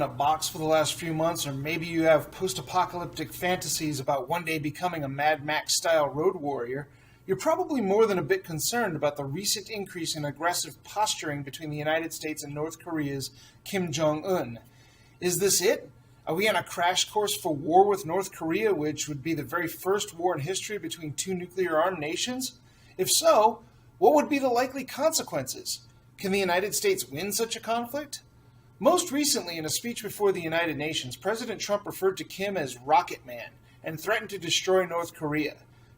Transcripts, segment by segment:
a box for the last few months, or maybe you have post-apocalyptic fantasies about one day becoming a Mad Max-style road warrior, you're probably more than a bit concerned about the recent increase in aggressive posturing between the United States and North Korea's Kim Jong-un. Is this it? Are we on a crash course for war with North Korea, which would be the very first war in history between two nuclear-armed nations? If so, what would be the likely consequences? Can the United States win such a conflict? Most recently, in a speech before the United Nations, President Trump referred to Kim as Rocket Man and threatened to destroy North Korea.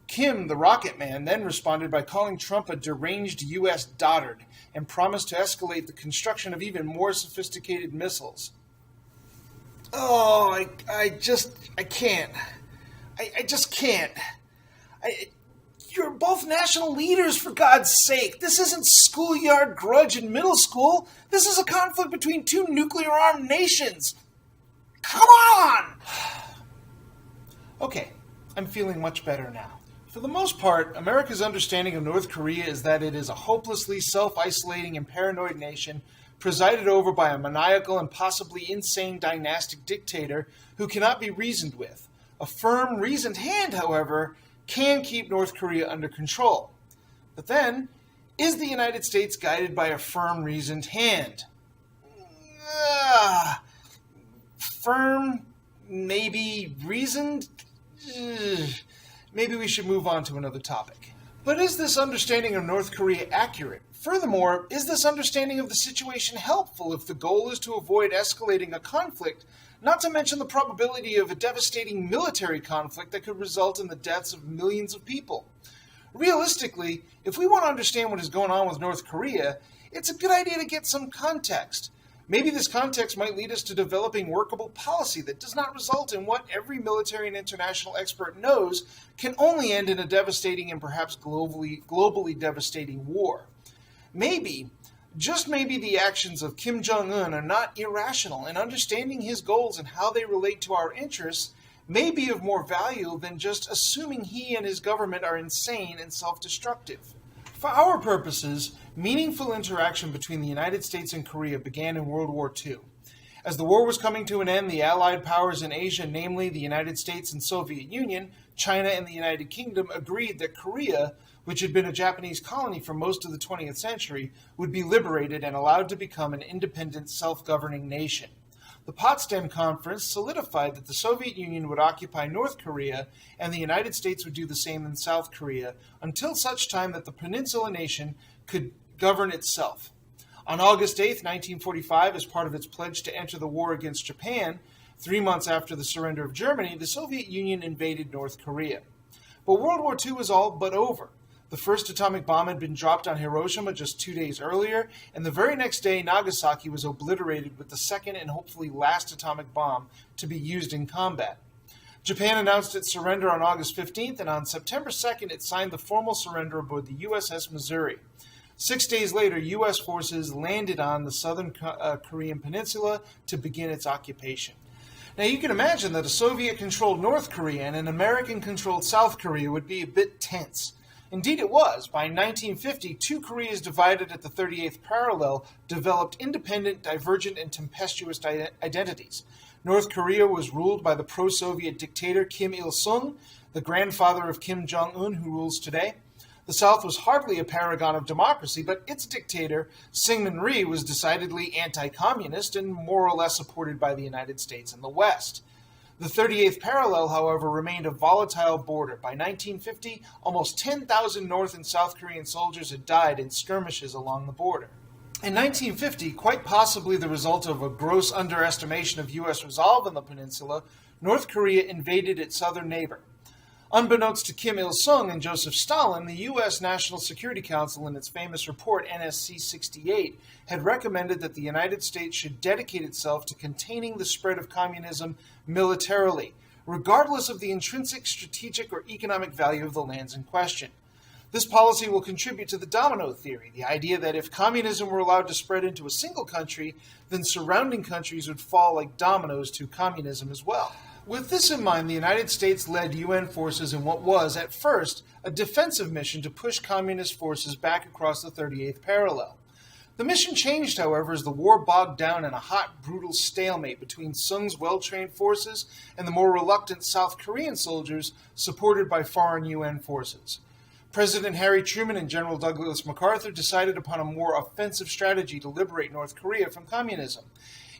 Kim, the Rocket Man, then responded by calling Trump a deranged U.S. dotard and promised to escalate the construction of even more sophisticated missiles. Oh, I can't. I just can't. You're both national leaders, for God's sake. This isn't schoolyard grudge in middle school. This is a conflict between two nuclear-armed nations. Come on! Okay, I'm feeling much better now. For the most part, America's understanding of North Korea is that it is a hopelessly self-isolating and paranoid nation presided over by a maniacal and possibly insane dynastic dictator who cannot be reasoned with. A firm, reasoned hand, however, can keep North Korea under control. But then, is the United States guided by a firm, reasoned hand? Firm, maybe reasoned? Maybe we should move on to another topic. But is this understanding of North Korea accurate? Furthermore, is this understanding of the situation helpful if the goal is to avoid escalating a conflict, not to mention the probability of a devastating military conflict that could result in the deaths of millions of people? Realistically, if we want to understand what is going on with North Korea, it's a good idea to get some context. Maybe this context might lead us to developing workable policy that does not result in what every military and international expert knows can only end in a devastating and perhaps globally devastating war. Maybe, just maybe, the actions of Kim Jong-un are not irrational, and understanding his goals and how they relate to our interests may be of more value than just assuming he and his government are insane and self-destructive. For our purposes, meaningful interaction between the United States and Korea began in World War II. As the war was coming to an end, the Allied powers in Asia, namely the United States and Soviet Union, China and the United Kingdom, agreed that Korea, which had been a Japanese colony for most of the 20th century, would be liberated and allowed to become an independent, self-governing nation. The Potsdam Conference solidified that the Soviet Union would occupy North Korea and the United States would do the same in South Korea until such time that the peninsula nation could govern itself. On August 8, 1945, as part of its pledge to enter the war against Japan, 3 months after the surrender of Germany, the Soviet Union invaded North Korea. But World War II was all but over. The first atomic bomb had been dropped on Hiroshima just 2 days earlier, and the very next day Nagasaki was obliterated with the second and hopefully last atomic bomb to be used in combat. Japan announced its surrender on August 15th, and on September 2nd it signed the formal surrender aboard the USS Missouri. 6 days later, U.S. forces landed on the southern Korean peninsula to begin its occupation. Now you can imagine that a Soviet-controlled North Korea and an American-controlled South Korea would be a bit tense. Indeed it was. By 1950, two Koreas divided at the 38th parallel developed independent, divergent, and tempestuous identities. North Korea was ruled by the pro-Soviet dictator Kim Il-sung, the grandfather of Kim Jong-un, who rules today. The South was hardly a paragon of democracy, but its dictator, Syngman Rhee, was decidedly anti-communist and more or less supported by the United States and the West. The 38th parallel, however, remained a volatile border. By 1950, almost 10,000 North and South Korean soldiers had died in skirmishes along the border. In 1950, quite possibly the result of a gross underestimation of U.S. resolve on the peninsula, North Korea invaded its southern neighbor. Unbeknownst to Kim Il-sung and Joseph Stalin, the U.S. National Security Council, in its famous report NSC 68, had recommended that the United States should dedicate itself to containing the spread of communism militarily, regardless of the intrinsic strategic or economic value of the lands in question. This policy will contribute to the domino theory, the idea that if communism were allowed to spread into a single country, then surrounding countries would fall like dominoes to communism as well. With this in mind, the United States led UN forces in what was, at first, a defensive mission to push communist forces back across the 38th parallel. The mission changed, however, as the war bogged down in a hot, brutal stalemate between Sung's well-trained forces and the more reluctant South Korean soldiers supported by foreign UN forces. President Harry Truman and General Douglas MacArthur decided upon a more offensive strategy to liberate North Korea from communism.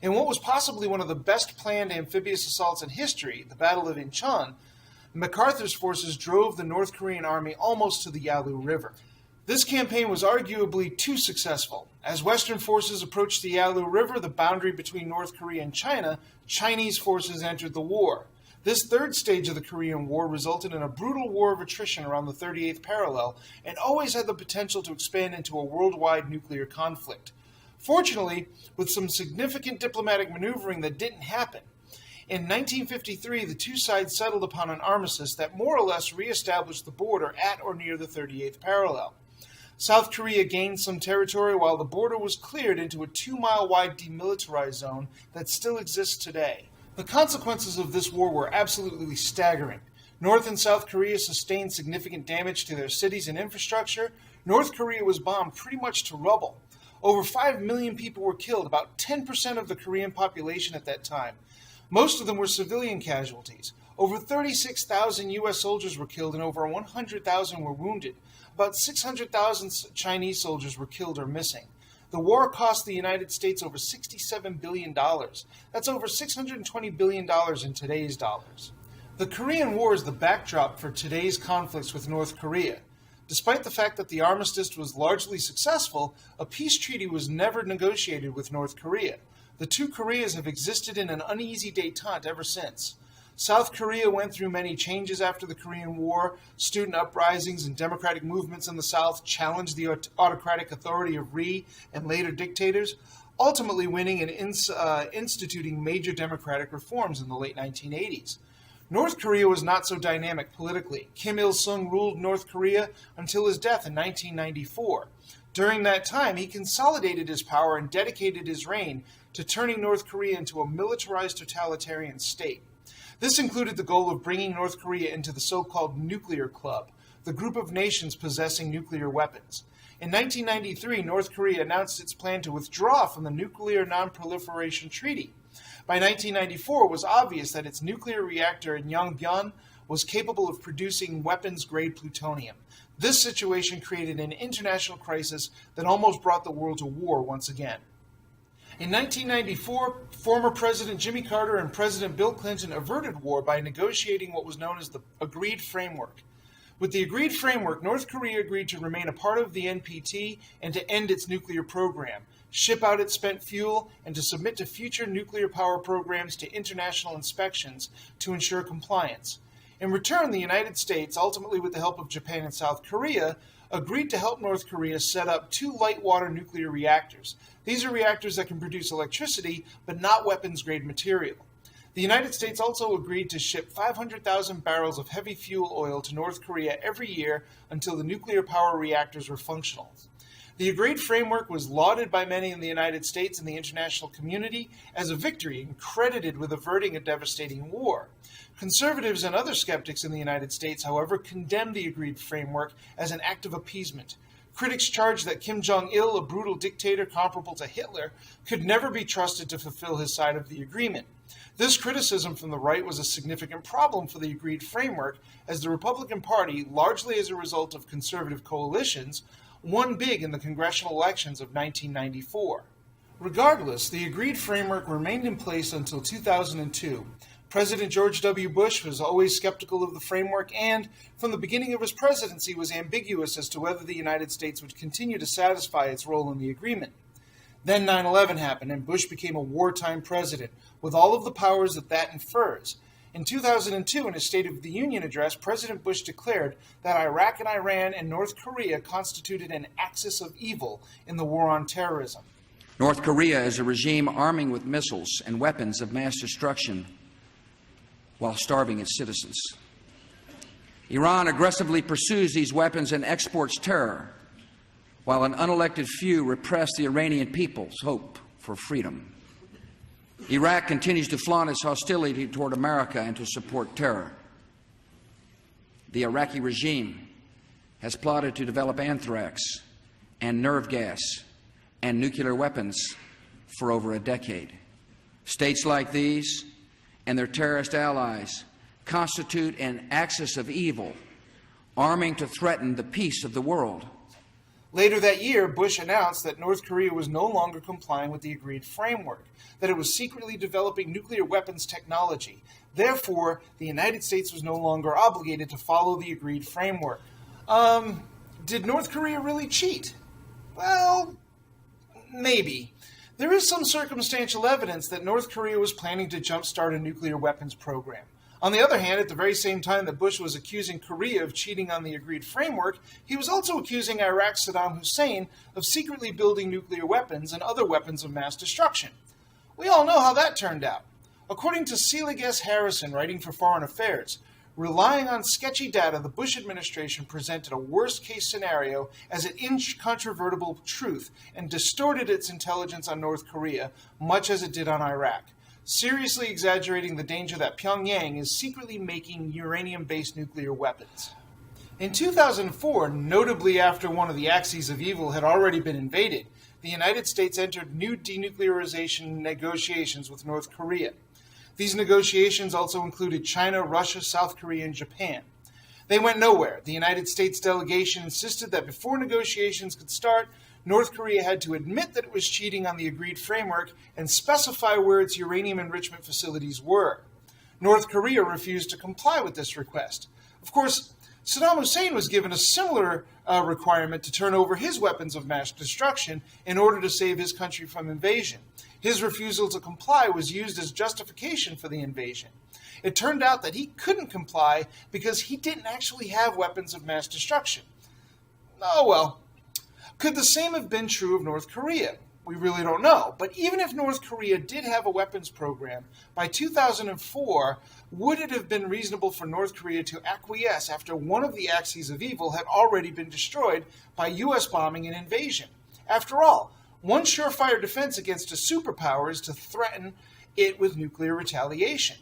In what was possibly one of the best planned amphibious assaults in history, the Battle of Incheon, MacArthur's forces drove the North Korean army almost to the Yalu River. This campaign was arguably too successful. As Western forces approached the Yalu River, the boundary between North Korea and China, Chinese forces entered the war. This third stage of the Korean War resulted in a brutal war of attrition around the 38th parallel and always had the potential to expand into a worldwide nuclear conflict. Fortunately, with some significant diplomatic maneuvering that didn't happen. In 1953, the two sides settled upon an armistice that more or less reestablished the border at or near the 38th parallel. South Korea gained some territory while the border was cleared into a 2-mile-wide demilitarized zone that still exists today. The consequences of this war were absolutely staggering. North and South Korea sustained significant damage to their cities and infrastructure. North Korea was bombed pretty much to rubble. Over 5 million people were killed, about 10% of the Korean population at that time. Most of them were civilian casualties. Over 36,000 U.S. soldiers were killed and over 100,000 were wounded. About 600,000 Chinese soldiers were killed or missing. The war cost the United States over $67 billion. That's over $620 billion in today's dollars. The Korean War is the backdrop for today's conflicts with North Korea. Despite the fact that the armistice was largely successful, a peace treaty was never negotiated with North Korea. The two Koreas have existed in an uneasy détente ever since. South Korea went through many changes after the Korean War. Student uprisings and democratic movements in the South challenged the autocratic authority of Ri and later dictators, ultimately winning and instituting major democratic reforms in the late 1980s. North Korea was not so dynamic politically. Kim Il-sung ruled North Korea until his death in 1994. During that time, he consolidated his power and dedicated his reign to turning North Korea into a militarized totalitarian state. This included the goal of bringing North Korea into the so-called Nuclear Club, the group of nations possessing nuclear weapons. In 1993, North Korea announced its plan to withdraw from the Nuclear Non-Proliferation Treaty. By 1994, it was obvious that its nuclear reactor in Yongbyon was capable of producing weapons-grade plutonium. This situation created an international crisis that almost brought the world to war once again. In 1994, former President Jimmy Carter and President Bill Clinton averted war by negotiating what was known as the Agreed Framework. With the Agreed Framework, North Korea agreed to remain a part of the NPT and to end its nuclear program, ship out its spent fuel, and to submit to future nuclear power programs to international inspections to ensure compliance. In return, the United States, ultimately with the help of Japan and South Korea, agreed to help North Korea set up 2 light-water nuclear reactors. These are reactors that can produce electricity, but not weapons-grade material. The United States also agreed to ship 500,000 barrels of heavy fuel oil to North Korea every year until the nuclear power reactors were functional. The Agreed Framework was lauded by many in the United States and the international community as a victory and credited with averting a devastating war. Conservatives and other skeptics in the United States, however, condemned the Agreed Framework as an act of appeasement. Critics charged that Kim Jong-il, a brutal dictator comparable to Hitler, could never be trusted to fulfill his side of the agreement. This criticism from the right was a significant problem for the Agreed Framework, as the Republican Party, largely as a result of conservative coalitions, won big in the congressional elections of 1994. Regardless, the Agreed Framework remained in place until 2002. President George W. Bush was always skeptical of the framework and, from the beginning of his presidency, was ambiguous as to whether the United States would continue to satisfy its role in the agreement. Then 9/11 happened, and Bush became a wartime president, with all of the powers that infers. In 2002, in his State of the Union address, President Bush declared that Iraq and Iran and North Korea constituted an axis of evil in the war on terrorism. North Korea is a regime arming with missiles and weapons of mass destruction while starving its citizens. Iran aggressively pursues these weapons and exports terror, while an unelected few repress the Iranian people's hope for freedom. Iraq continues to flaunt its hostility toward America and to support terror. The Iraqi regime has plotted to develop anthrax and nerve gas and nuclear weapons for over a decade. States like these and their terrorist allies constitute an axis of evil, arming to threaten the peace of the world. Later that year, Bush announced that North Korea was no longer complying with the agreed framework, that it was secretly developing nuclear weapons technology. Therefore, the United States was no longer obligated to follow the agreed framework. Did North Korea really cheat? Well, maybe. There is some circumstantial evidence that North Korea was planning to jumpstart a nuclear weapons program. On the other hand, at the very same time that Bush was accusing Korea of cheating on the agreed framework, he was also accusing Iraq's Saddam Hussein of secretly building nuclear weapons and other weapons of mass destruction. We all know how that turned out. According to Selig S. Harrison, writing for Foreign Affairs, relying on sketchy data, the Bush administration presented a worst-case scenario as an incontrovertible truth and distorted its intelligence on North Korea, much as it did on Iraq, seriously exaggerating the danger that Pyongyang is secretly making uranium-based nuclear weapons. In 2004, notably after one of the axes of evil had already been invaded, the United States entered new denuclearization negotiations with North Korea. These negotiations also included China, Russia, South Korea, and Japan. They went nowhere. The United States delegation insisted that before negotiations could start, North Korea had to admit that it was cheating on the agreed framework and specify where its uranium enrichment facilities were. North Korea refused to comply with this request. Of course, Saddam Hussein was given a similar requirement to turn over his weapons of mass destruction in order to save his country from invasion. His refusal to comply was used as justification for the invasion. It turned out that he couldn't comply because he didn't actually have weapons of mass destruction. Oh well. Could the same have been true of North Korea? We really don't know. But even if North Korea did have a weapons program, by 2004, would it have been reasonable for North Korea to acquiesce after one of the axes of evil had already been destroyed by U.S. bombing and invasion? After all, one surefire defense against a superpower is to threaten it with nuclear retaliation.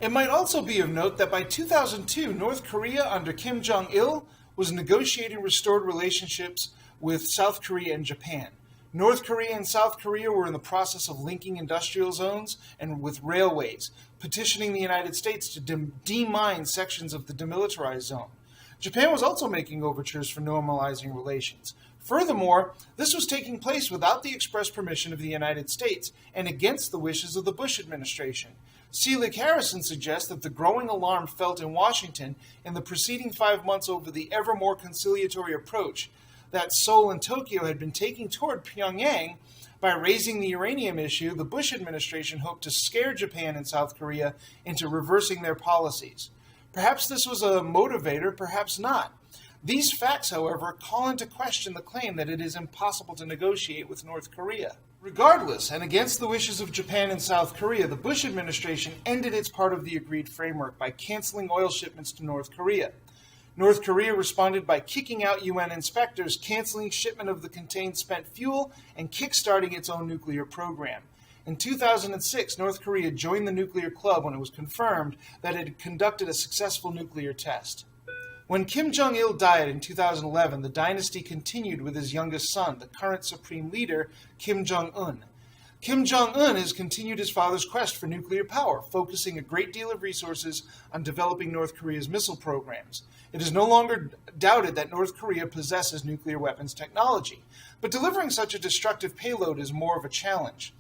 It might also be of note that by 2002, North Korea under Kim Jong-il was negotiating restored relationships with South Korea and Japan. North Korea and South Korea were in the process of linking industrial zones and with railways, petitioning the United States to demine sections of the demilitarized zone. Japan was also making overtures for normalizing relations. Furthermore, this was taking place without the express permission of the United States and against the wishes of the Bush administration. Selig Harrison suggests that the growing alarm felt in Washington in the preceding 5 months over the ever more conciliatory approach that Seoul and Tokyo had been taking toward Pyongyang. By raising the uranium issue, the Bush administration hoped to scare Japan and South Korea into reversing their policies. Perhaps this was a motivator, perhaps not. These facts, however, call into question the claim that it is impossible to negotiate with North Korea. Regardless, and against the wishes of Japan and South Korea, the Bush administration ended its part of the agreed framework by canceling oil shipments to North Korea. North Korea responded by kicking out UN inspectors, canceling shipment of the contained spent fuel, and kickstarting its own nuclear program. In 2006, North Korea joined the nuclear club when it was confirmed that it had conducted a successful nuclear test. When Kim Jong-il died in 2011, the dynasty continued with his youngest son, the current supreme leader, Kim Jong-un. Kim Jong-un has continued his father's quest for nuclear power, focusing a great deal of resources on developing North Korea's missile programs. It is no longer doubted that North Korea possesses nuclear weapons technology, but delivering such a destructive payload is more of a challenge.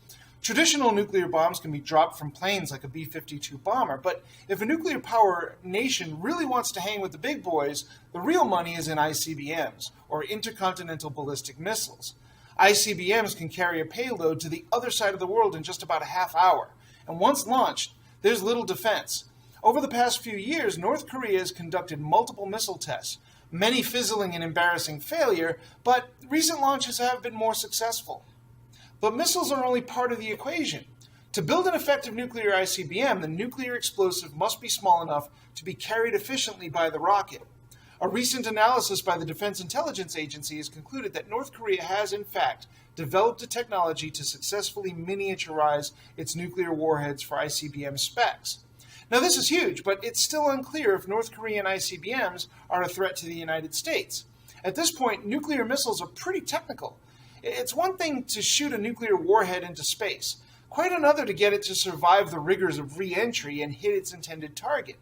Traditional nuclear bombs can be dropped from planes like a B-52 bomber, but if a nuclear power nation really wants to hang with the big boys, the real money is in ICBMs, or intercontinental ballistic missiles. ICBMs can carry a payload to the other side of the world in just about a half hour, and once launched, there's little defense. Over the past few years, North Korea has conducted multiple missile tests, many fizzling in embarrassing failure, but recent launches have been more successful. But missiles are only part of the equation. To build an effective nuclear ICBM, the nuclear explosive must be small enough to be carried efficiently by the rocket. A recent analysis by the Defense Intelligence Agency has concluded that North Korea has, in fact, developed a technology to successfully miniaturize its nuclear warheads for ICBM specs. Now, this is huge, but it's still unclear if North Korean ICBMs are a threat to the United States. At this point, nuclear missiles are pretty technical. It's one thing to shoot a nuclear warhead into space, quite another to get it to survive the rigors of re-entry and hit its intended target.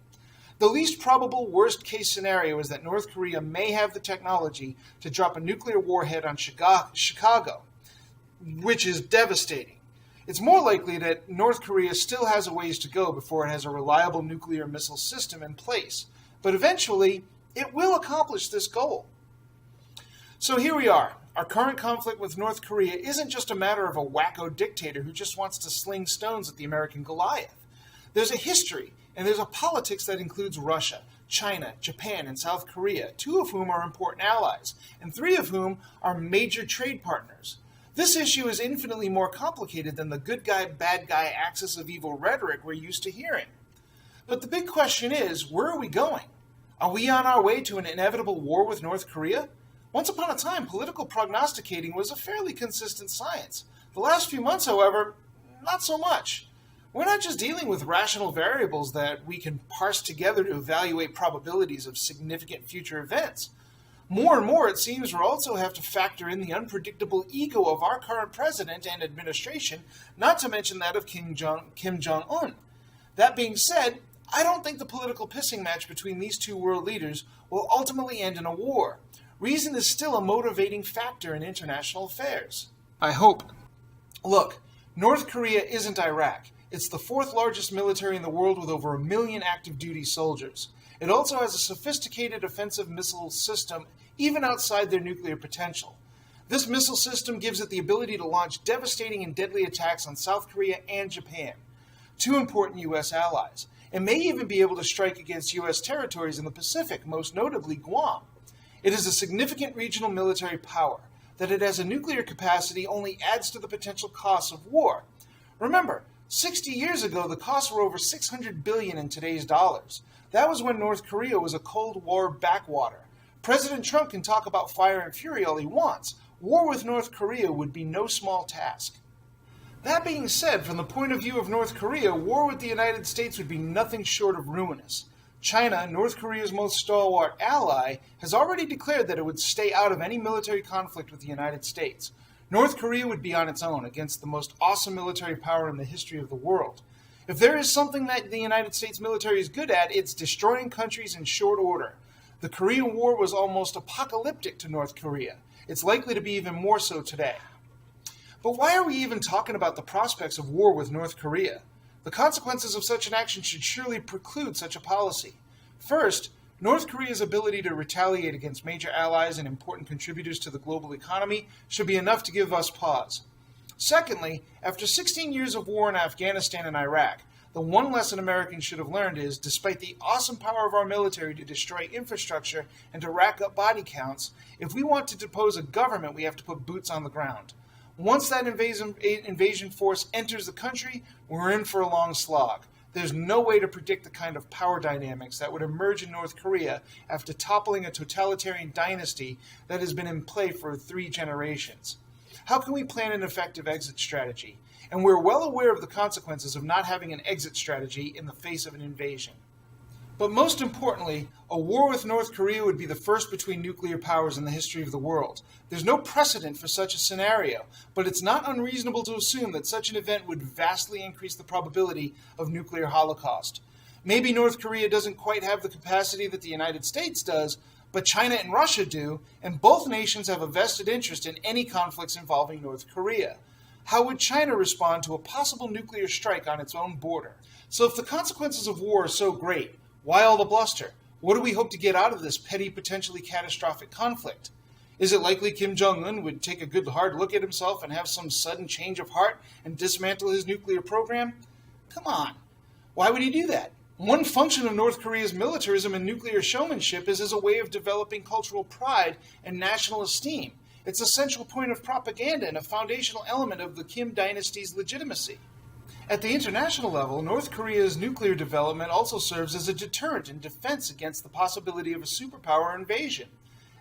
The least probable worst-case scenario is that North Korea may have the technology to drop a nuclear warhead on Chicago, which is devastating. It's more likely that North Korea still has a ways to go before it has a reliable nuclear missile system in place, but eventually it will accomplish this goal. So here we are. Our current conflict with North Korea isn't just a matter of a wacko dictator who just wants to sling stones at the American Goliath. There's a history, and there's a politics that includes Russia, China, Japan, and South Korea, 2 of whom are important allies, and 3 of whom are major trade partners. This issue is infinitely more complicated than the good guy, bad guy axis of evil rhetoric we're used to hearing. But the big question is, where are we going? Are we on our way to an inevitable war with North Korea? Once upon a time, political prognosticating was a fairly consistent science. The last few months, however, not so much. We're not just dealing with rational variables that we can parse together to evaluate probabilities of significant future events. More and more, it seems, we'll also have to factor in the unpredictable ego of our current president and administration, not to mention that of Kim Jong-un. That being said, I don't think the political pissing match between these 2 world leaders will ultimately end in a war. Reason is still a motivating factor in international affairs. I hope. Look, North Korea isn't Iraq. It's the 4th largest military in the world with over 1 million active duty soldiers. It also has a sophisticated offensive missile system even outside their nuclear potential. This missile system gives it the ability to launch devastating and deadly attacks on South Korea and Japan, 2 important U.S. allies, and may even be able to strike against U.S. territories in the Pacific, most notably Guam. It is a significant regional military power. That it has a nuclear capacity only adds to the potential costs of war. Remember, 60 years ago, the costs were over $600 billion in today's dollars. That was when North Korea was a Cold War backwater. President Trump can talk about fire and fury all he wants. War with North Korea would be no small task. That being said, from the point of view of North Korea, war with the United States would be nothing short of ruinous. China, North Korea's most stalwart ally, has already declared that it would stay out of any military conflict with the United States. North Korea would be on its own against the most awesome military power in the history of the world. If there is something that the United States military is good at, it's destroying countries in short order. The Korean War was almost apocalyptic to North Korea. It's likely to be even more so today. But why are we even talking about the prospects of war with North Korea? The consequences of such an action should surely preclude such a policy. First, North Korea's ability to retaliate against major allies and important contributors to the global economy should be enough to give us pause. Secondly, after 16 years of war in Afghanistan and Iraq, the one lesson Americans should have learned is, despite the awesome power of our military to destroy infrastructure and to rack up body counts, if we want to depose a government, we have to put boots on the ground. Once that invasion force enters the country, we're in for a long slog. There's no way to predict the kind of power dynamics that would emerge in North Korea after toppling a totalitarian dynasty that has been in play for 3 generations. How can we plan an effective exit strategy? And we're well aware of the consequences of not having an exit strategy in the face of an invasion. But most importantly, a war with North Korea would be the first between nuclear powers in the history of the world. There's no precedent for such a scenario, but it's not unreasonable to assume that such an event would vastly increase the probability of nuclear holocaust. Maybe North Korea doesn't quite have the capacity that the United States does, but China and Russia do, and both nations have a vested interest in any conflicts involving North Korea. How would China respond to a possible nuclear strike on its own border? So if the consequences of war are so great, why all the bluster? What do we hope to get out of this petty, potentially catastrophic conflict? Is it likely Kim Jong-un would take a good hard look at himself and have some sudden change of heart and dismantle his nuclear program? Come on. Why would he do that? One function of North Korea's militarism and nuclear showmanship is as a way of developing cultural pride and national esteem. It's a central point of propaganda and a foundational element of the Kim dynasty's legitimacy. At the international level, North Korea's nuclear development also serves as a deterrent and defense against the possibility of a superpower invasion.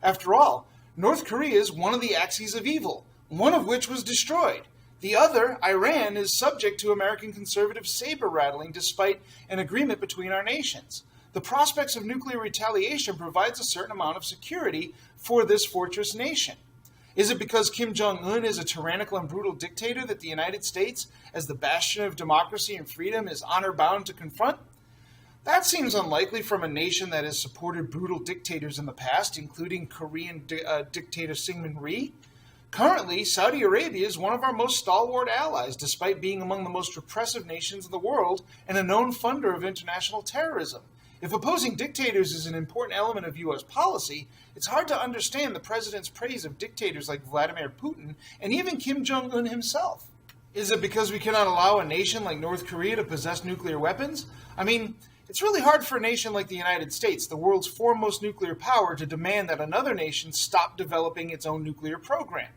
After all, North Korea is one of the axes of evil, one of which was destroyed. The other, Iran, is subject to American conservative saber-rattling despite an agreement between our nations. The prospects of nuclear retaliation provides a certain amount of security for this fortress nation. Is it because Kim Jong-un is a tyrannical and brutal dictator that the United States, as the bastion of democracy and freedom, is honor-bound to confront? That seems unlikely from a nation that has supported brutal dictators in the past, including Korean dictator Syngman Rhee. Currently, Saudi Arabia is one of our most stalwart allies, despite being among the most repressive nations in the world and a known funder of international terrorism. If opposing dictators is an important element of U.S. policy, it's hard to understand the president's praise of dictators like Vladimir Putin and even Kim Jong-un himself. Is it because we cannot allow a nation like North Korea to possess nuclear weapons? I mean, it's really hard for a nation like the United States, the world's foremost nuclear power, to demand that another nation stop developing its own nuclear program.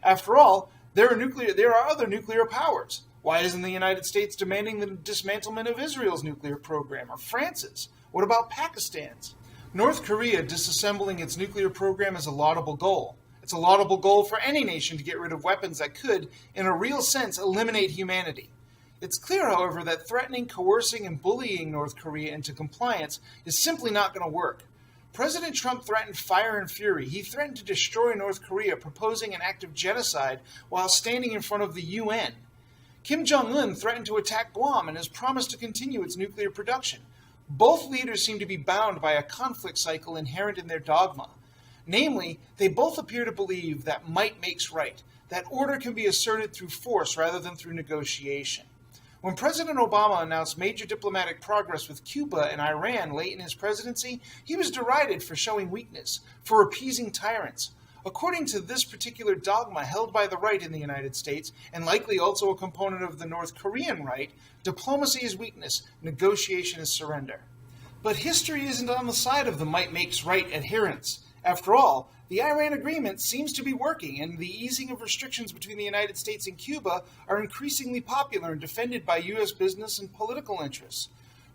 After all, there are other nuclear powers. Why isn't the United States demanding the dismantlement of Israel's nuclear program, or France's? What about Pakistan's? North Korea disassembling its nuclear program is a laudable goal. It's a laudable goal for any nation to get rid of weapons that could, in a real sense, eliminate humanity. It's clear, however, that threatening, coercing, and bullying North Korea into compliance is simply not going to work. President Trump threatened fire and fury. He threatened to destroy North Korea, proposing an act of genocide while standing in front of the UN. Kim Jong-un threatened to attack Guam and has promised to continue its nuclear production. Both leaders seem to be bound by a conflict cycle inherent in their dogma. Namely, they both appear to believe that might makes right, that order can be asserted through force rather than through negotiation. When President Obama announced major diplomatic progress with Cuba and Iran late in his presidency, he was derided for showing weakness, for appeasing tyrants. According to this particular dogma held by the right in the United States, and likely also a component of the North Korean right, diplomacy is weakness, negotiation is surrender. But history isn't on the side of the might makes right adherents. After all, the Iran agreement seems to be working, and the easing of restrictions between the United States and Cuba are increasingly popular and defended by U.S. business and political interests.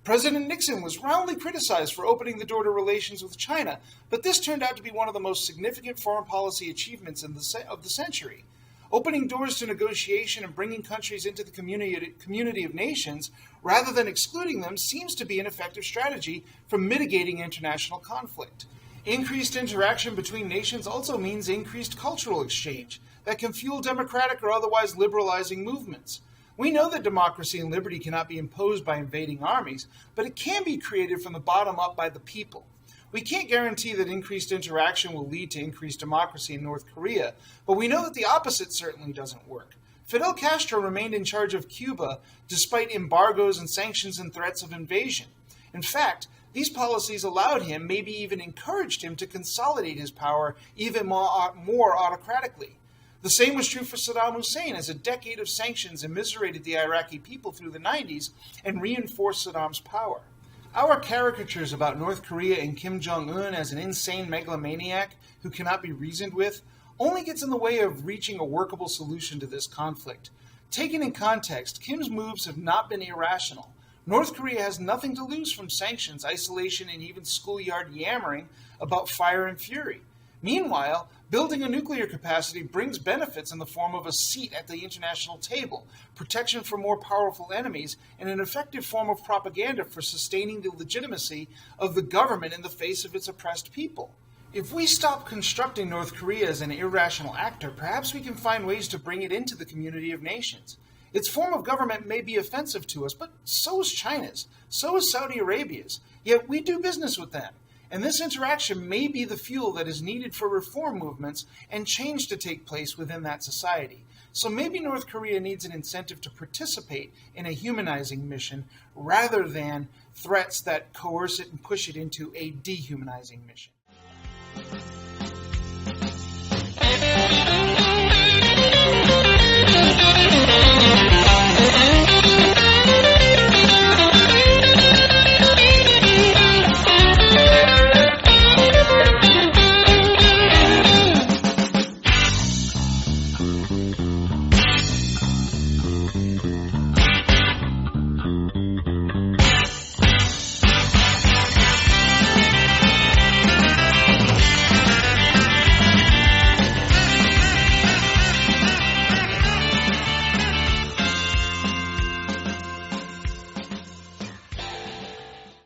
President Nixon was roundly criticized for opening the door to relations with China, but this turned out to be one of the most significant foreign policy achievements of the century. Opening doors to negotiation and bringing countries into the community of nations, rather than excluding them, seems to be an effective strategy for mitigating international conflict. Increased interaction between nations also means increased cultural exchange that can fuel democratic or otherwise liberalizing movements. We know that democracy and liberty cannot be imposed by invading armies, but it can be created from the bottom up by the people. We can't guarantee that increased interaction will lead to increased democracy in North Korea, but we know that the opposite certainly doesn't work. Fidel Castro remained in charge of Cuba despite embargoes and sanctions and threats of invasion. In fact, these policies allowed him, maybe even encouraged him, to consolidate his power even more autocratically. The same was true for Saddam Hussein, as a decade of sanctions immiserated the Iraqi people through the 90s and reinforced Saddam's power. Our caricatures about North Korea and Kim Jong-un as an insane megalomaniac who cannot be reasoned with only gets in the way of reaching a workable solution to this conflict. Taken in context, Kim's moves have not been irrational. North Korea has nothing to lose from sanctions, isolation, and even schoolyard yammering about fire and fury. Meanwhile, building a nuclear capacity brings benefits in the form of a seat at the international table, protection from more powerful enemies, and an effective form of propaganda for sustaining the legitimacy of the government in the face of its oppressed people. If we stop constructing North Korea as an irrational actor, perhaps we can find ways to bring it into the community of nations. Its form of government may be offensive to us, but so is China's, so is Saudi Arabia's, yet we do business with them. And this interaction may be the fuel that is needed for reform movements and change to take place within that society. So maybe North Korea needs an incentive to participate in a humanizing mission rather than threats that coerce it and push it into a dehumanizing mission.